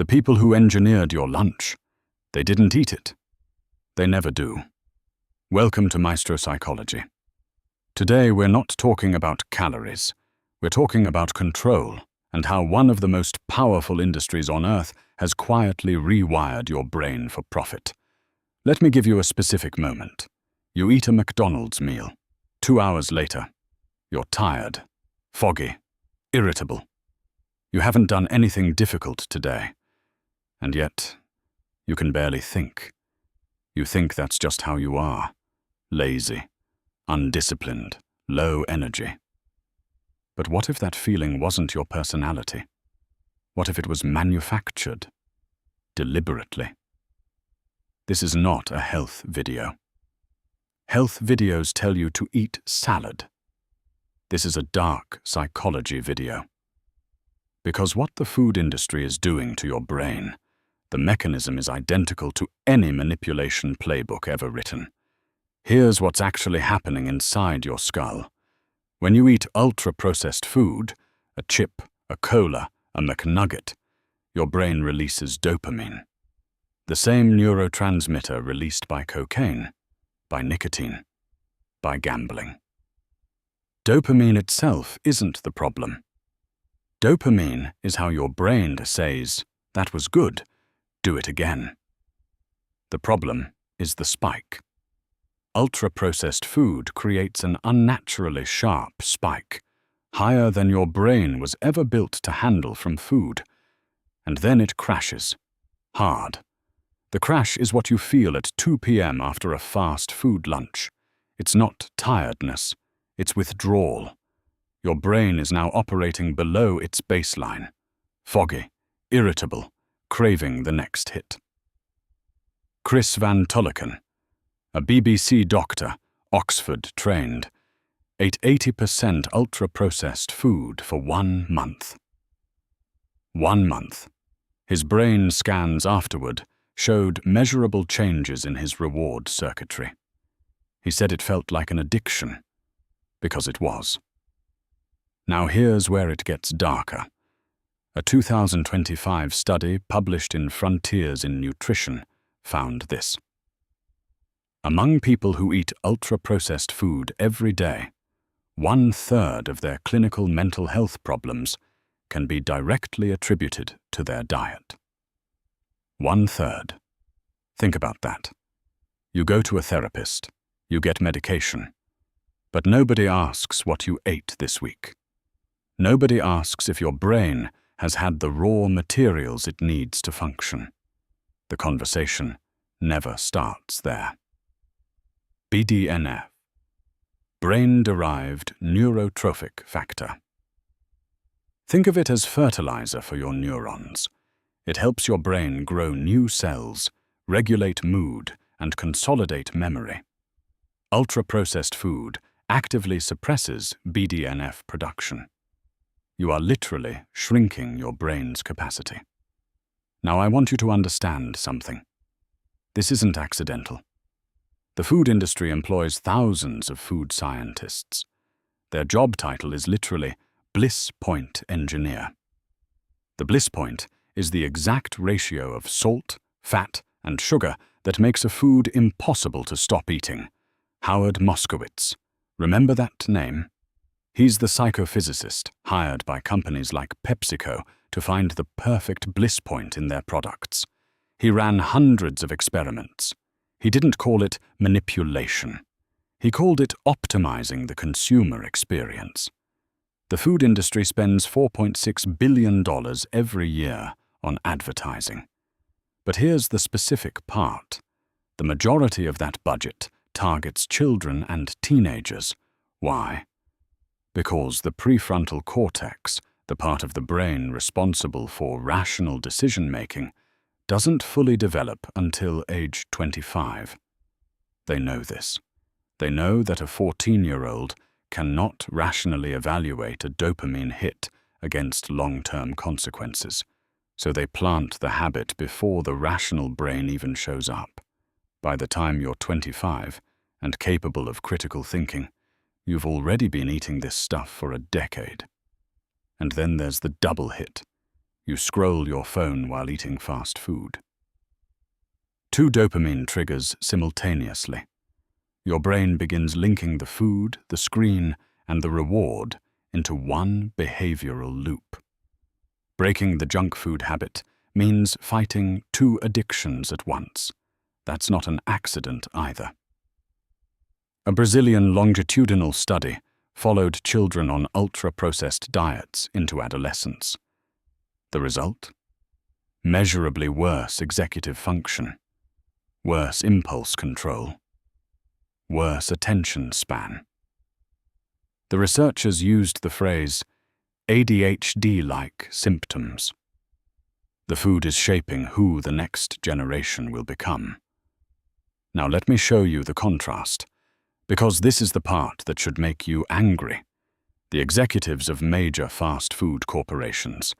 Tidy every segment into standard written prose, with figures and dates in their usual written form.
The people who engineered your lunch, they didn't eat it. They never do. Welcome to Maestro Psychology. Today we're not talking about calories. We're talking about control and how one of the most powerful industries on earth has quietly rewired your brain for profit. Let me give you a specific moment. You eat a McDonald's meal. 2 hours later, you're tired, foggy, irritable. You haven't done anything difficult today. And yet, you can barely think. You think that's just how you are. Lazy, undisciplined, low energy. But what if that feeling wasn't your personality? What if it was manufactured, deliberately? This is not a health video. Health videos tell you to eat salad. This is a dark psychology video. Because what the food industry is doing to your brain, the mechanism is identical to any manipulation playbook ever written. Here's what's actually happening inside your skull. When you eat ultra-processed food, a chip, a cola, a McNugget, your brain releases dopamine, the same neurotransmitter released by cocaine, by nicotine, by gambling. Dopamine itself isn't the problem. Dopamine is how your brain says, "That was good, do it again." The problem is the spike. Ultra-processed food creates an unnaturally sharp spike, higher than your brain was ever built to handle from food. And then it crashes, hard. The crash is what you feel at 2 p.m. after a fast food lunch. It's not tiredness, it's withdrawal. Your brain is now operating below its baseline, foggy, irritable, craving the next hit. Chris Van Tulleken, a BBC doctor, Oxford-trained, ate 80% ultra-processed food for 1 month. 1 month. His brain scans afterward showed measurable changes in his reward circuitry. He said it felt like an addiction, because it was. Now here's where it gets darker. A 2025 study published in Frontiers in Nutrition found this. Among people who eat ultra-processed food every day, 1/3 of their clinical mental health problems can be directly attributed to their diet. 1/3. Think about that. You go to a therapist, you get medication, but nobody asks what you ate this week. Nobody asks if your brain has had the raw materials it needs to function. The conversation never starts there. BDNF, brain-derived neurotrophic factor. Think of it as fertilizer for your neurons. It helps your brain grow new cells, regulate mood, and consolidate memory. Ultra-processed food actively suppresses BDNF production. You are literally shrinking your brain's capacity. Now I want you to understand something. This isn't accidental. The food industry employs thousands of food scientists. Their job title is literally bliss point engineer. The bliss point is the exact ratio of salt, fat, and sugar that makes a food impossible to stop eating. Howard Moskowitz. Remember that name? He's the psychophysicist hired by companies like PepsiCo to find the perfect bliss point in their products. He ran hundreds of experiments. He didn't call it manipulation. He called it optimizing the consumer experience. The food industry spends $4.6 billion every year on advertising. But here's the specific part. The majority of that budget targets children and teenagers. Why? Because the prefrontal cortex, the part of the brain responsible for rational decision-making, doesn't fully develop until age 25. They know this. They know that a 14-year-old cannot rationally evaluate a dopamine hit against long-term consequences, so they plant the habit before the rational brain even shows up. By the time you're 25 and capable of critical thinking, you've already been eating this stuff for a decade. And then there's the double hit. You scroll your phone while eating fast food. 2 dopamine triggers simultaneously. Your brain begins linking the food, the screen, and the reward into one behavioral loop. Breaking the junk food habit means fighting 2 addictions at once. That's not an accident either. A Brazilian longitudinal study followed children on ultra-processed diets into adolescence. The result? Measurably worse executive function, worse impulse control, worse attention span. The researchers used the phrase ADHD-like symptoms. The food is shaping who the next generation will become. Now let me show you the contrast, because this is the part that should make you angry. The executives of major fast food corporations,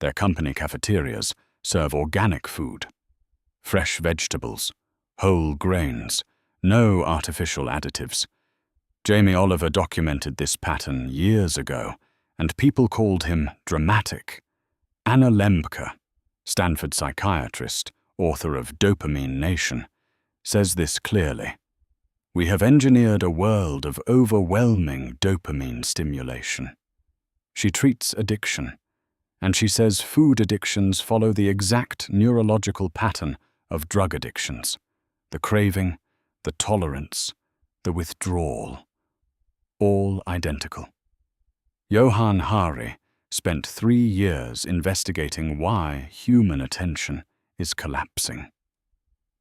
their company cafeterias, serve organic food, fresh vegetables, whole grains, no artificial additives. Jamie Oliver documented this pattern years ago, and people called him dramatic. Anna Lembke, Stanford psychiatrist, author of Dopamine Nation, says this clearly. We have engineered a world of overwhelming dopamine stimulation. She treats addiction, and she says food addictions follow the exact neurological pattern of drug addictions: the craving, the tolerance, the withdrawal, all identical. Johann Hari spent 3 years investigating why human attention is collapsing.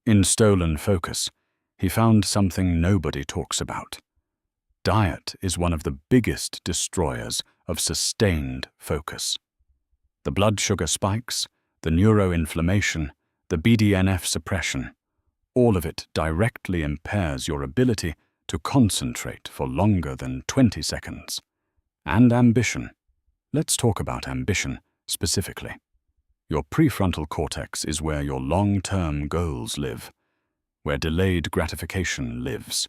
In Stolen Focus, he found something nobody talks about. Diet is one of the biggest destroyers of sustained focus. The blood sugar spikes, the neuroinflammation, the BDNF suppression, all of it directly impairs your ability to concentrate for longer than 20 seconds. And ambition. Let's talk about ambition specifically. Your prefrontal cortex is where your long-term goals live, where delayed gratification lives,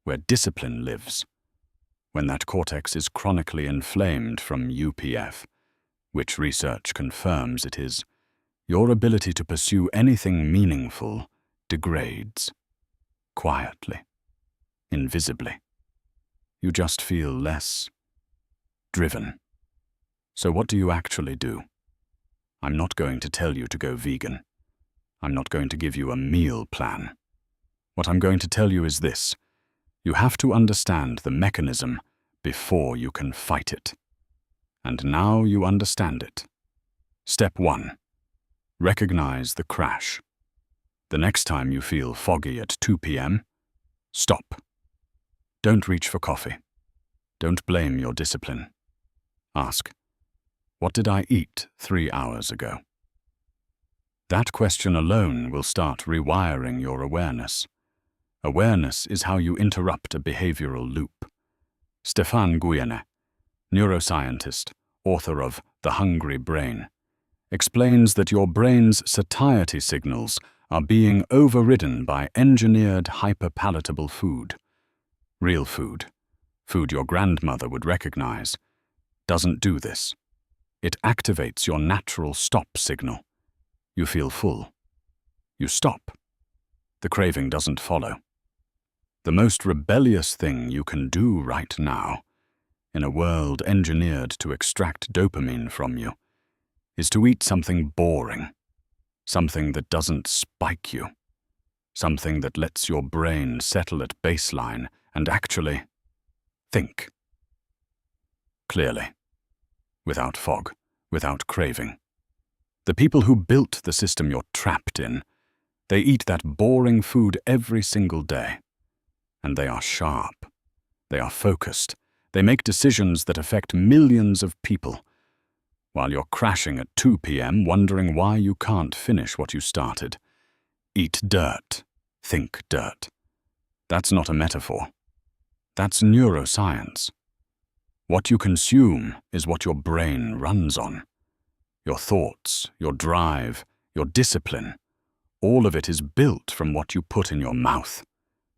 where discipline lives. When that cortex is chronically inflamed from UPF, which research confirms it is, your ability to pursue anything meaningful degrades. Quietly. Invisibly. You just feel less driven. So what do you actually do? I'm not going to tell you to go vegan. I'm not going to give you a meal plan. What I'm going to tell you is this: you have to understand the mechanism before you can fight it. And now you understand it. Step 1. Recognize the crash. The next time you feel foggy at 2 p.m., stop. Don't reach for coffee. Don't blame your discipline. Ask, what did I eat 3 hours ago? That question alone will start rewiring your awareness. Awareness is how you interrupt a behavioral loop. Stéphane Guyenet, neuroscientist, author of The Hungry Brain, explains that your brain's satiety signals are being overridden by engineered hyperpalatable food. Real food, food your grandmother would recognize, doesn't do this. It activates your natural stop signal. You feel full. You stop. The craving doesn't follow. The most rebellious thing you can do right now, in a world engineered to extract dopamine from you, is to eat something boring, something that doesn't spike you, something that lets your brain settle at baseline and actually think. Clearly. Without fog, without craving. The people who built the system you're trapped in, they eat that boring food every single day. And they are sharp. They are focused. They make decisions that affect millions of people, while you're crashing at 2 p.m. wondering why you can't finish what you started. Eat dirt. Think dirt. That's not a metaphor. That's neuroscience. What you consume is what your brain runs on. Your thoughts, your drive, your discipline, all of it is built from what you put in your mouth.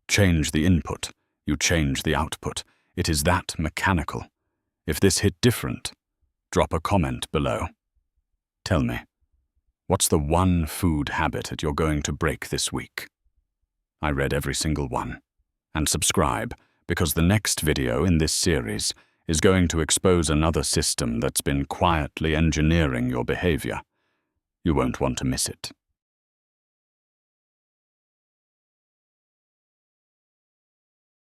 Change the input, you change the output. It is that mechanical. If this hit different, drop a comment below. Tell me, what's the one food habit that you're going to break this week? I read every single one. And subscribe, because the next video in this series is going to expose another system that's been quietly engineering your behavior. You won't want to miss it.